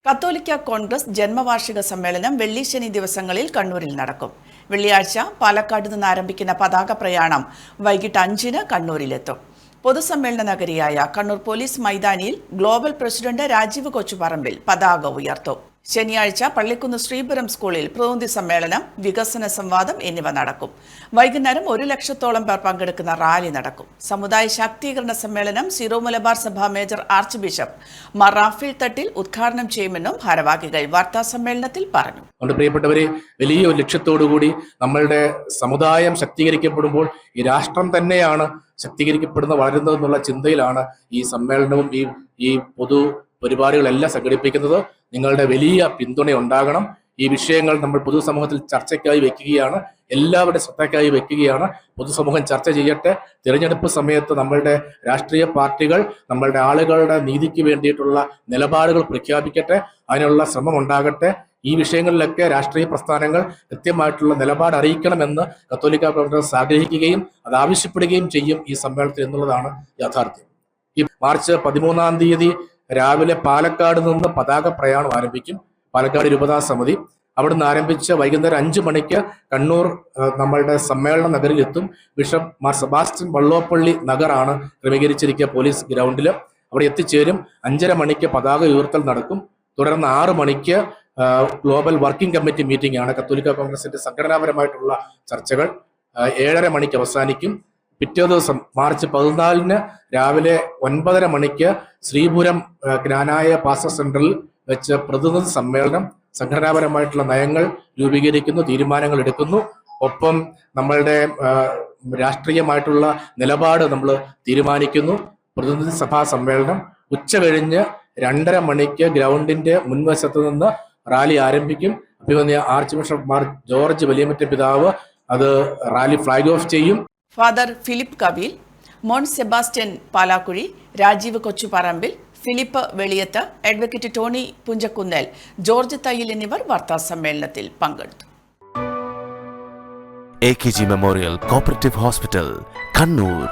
കത്തോലിക്ക കോൺഗ്രസ് ജന്മവാർഷിക സമ്മേളനം വെള്ളി ശനി ദിവസങ്ങളിൽ കണ്ണൂരിൽ നടക്കും. വെള്ളിയാഴ്ച പാലക്കാട് നിന്ന് ആരംഭിക്കുന്ന പതാക പ്രയാണം വൈകിട്ട് 5-ന് കണ്ണൂരിലെത്തും. പൊതുസമ്മേളന നഗരിയായ കണ്ണൂർ പോലീസ് മൈതാനിയിൽ ഗ്ലോബൽ പ്രസിഡന്റ് രാജീവ് കൊച്ചുപറമ്പിൽ പതാക ഉയർത്തും. ശനിയാഴ്ച പള്ളിക്കുന്ന് ശ്രീപുരം സ്കൂളിൽ പ്രതിനിധി സമ്മേളനം, വികസന സംവാദം എന്നിവ നടക്കും. വൈകുന്നേരം 1 ലക്ഷത്തോളം പേർ പങ്കെടുക്കുന്ന റാലി നടക്കും. സമുദായ ശാക്തീകരണ സമ്മേളനം സീറോ മലബാർ സഭ major archbishop Mar Raphael Thattil ഉദ്ഘാടനം ചെയ്യുമെന്നും ഭാരവാഹികൾ വാർത്താ സമ്മേളനത്തിൽ പറഞ്ഞു. പ്രിയപ്പെട്ടവരെ, വലിയ ലക്ഷ്യത്തോടുകൂടി നമ്മളുടെ സമുദായം ശക്തീകരിക്കപ്പെടുമ്പോൾ ഈ രാഷ്ട്രം തന്നെയാണ് ശക്തീകരിക്കപ്പെടുന്ന വളരുന്നതെന്നുള്ള ചിന്തയിലാണ് ഈ സമ്മേളനവും ഈ പൊതു പരിപാടികളെല്ലാം സംഘടിപ്പിക്കുന്നത്. നിങ്ങളുടെ വലിയ പിന്തുണ ഉണ്ടാകണം. ഈ വിഷയങ്ങൾ നമ്മൾ പൊതുസമൂഹത്തിൽ ചർച്ചയ്ക്കായി വെക്കുകയാണ്, എല്ലാവരുടെ ശ്രദ്ധയ്ക്കായി വെക്കുകയാണ്. പൊതുസമൂഹം ചർച്ച ചെയ്യട്ടെ. തിരഞ്ഞെടുപ്പ് സമയത്ത് നമ്മളുടെ രാഷ്ട്രീയ പാർട്ടികൾ നമ്മളുടെ ആളുകളുടെ നീതിക്ക് വേണ്ടിയിട്ടുള്ള നിലപാടുകൾ പ്രഖ്യാപിക്കട്ടെ. അതിനുള്ള ശ്രമം ഉണ്ടാകട്ടെ. ഈ വിഷയങ്ങളിലൊക്കെ രാഷ്ട്രീയ പ്രസ്ഥാനങ്ങൾ കൃത്യമായിട്ടുള്ള നിലപാട് അറിയിക്കണമെന്ന് കത്തോലിക്ക കോൺഗ്രസ് ആഗ്രഹിക്കുകയും അത് ആവശ്യപ്പെടുകയും ചെയ്യും ഈ സമ്മേളനത്തിൽ എന്നുള്ളതാണ് യാഥാർത്ഥ്യം. ഈ മാർച്ച് 13-ാം തീയതി രാവിലെ പാലക്കാട് നിന്ന് പതാക പ്രയാണം ആരംഭിക്കും. പാലക്കാട് രൂപതാ സമിതി അവിടുന്ന് ആരംഭിച്ച് വൈകുന്നേരം 5 മണിക്ക് കണ്ണൂർ നമ്മളുടെ സമ്മേളന നഗരിലെത്തും. ബിഷപ്പ് മാർ സെബാസ്റ്റ്യൻ വള്ളോപ്പള്ളി നഗറാണ് ക്രമീകരിച്ചിരിക്കുക പോലീസ് ഗ്രൗണ്ടിൽ. അവിടെ എത്തിച്ചേരും. 5:30 മണിക്ക് പതാക ഉയർത്തൽ നടക്കും. തുടർന്ന് 6 മണിക്ക് ഗ്ലോബൽ വർക്കിംഗ് കമ്മിറ്റി മീറ്റിംഗ് ആണ്. കത്തോലിക്ക കോൺഗ്രസിന്റെ സംഘടനാപരമായിട്ടുള്ള ചർച്ചകൾ 7:30 മണിക്ക് അവസാനിക്കും. പിറ്റേ ദിവസം മാർച്ച് 14-ന് രാവിലെ 9:30 മണിക്ക് ശ്രീപുരം ജ്ഞാനായ പാസ്റ്റർ സെന്ററിൽ വെച്ച് പ്രതിനിധി സമ്മേളനം, സംഘടനാപരമായിട്ടുള്ള നയങ്ങൾ രൂപീകരിക്കുന്നു, തീരുമാനങ്ങൾ എടുക്കുന്നു. ഒപ്പം നമ്മളുടെ രാഷ്ട്രീയമായിട്ടുള്ള നിലപാട് നമ്മൾ തീരുമാനിക്കുന്നു. പ്രതിനിധി സഭാ സമ്മേളനം ഉച്ചകഴിഞ്ഞ് 2:30 മണിക്ക് ഗ്രൗണ്ടിന്റെ മുൻവശത്ത് നിന്ന് റാലി ആരംഭിക്കും. അഭിമന്യ ആർച്ച് ബിഷപ്പ് മാർ ജോർജ് വലിയമറ്റ പിതാവ് അത് റാലി ഫ്ലാഗ് ഓഫ് ചെയ്യും. ഫാദർ ഫിലിപ്പ് കവീൽ, മോൺ സെബാസ്റ്റ്യൻ പാലാക്കുഴി, രാജീവ് കൊച്ചുപറമ്പിൽ, ഫിലിപ്പ് വെളിയത്ത്, അഡ്വക്കേറ്റ് ടോണി പുഞ്ചക്കുന്നേൽ, ജോർജ് തയ്യിൽ എന്നിവർ വാർത്താ സമ്മേളനത്തിൽ പങ്കെടുത്തു. AKG memorial cooperative hospital, Kannur.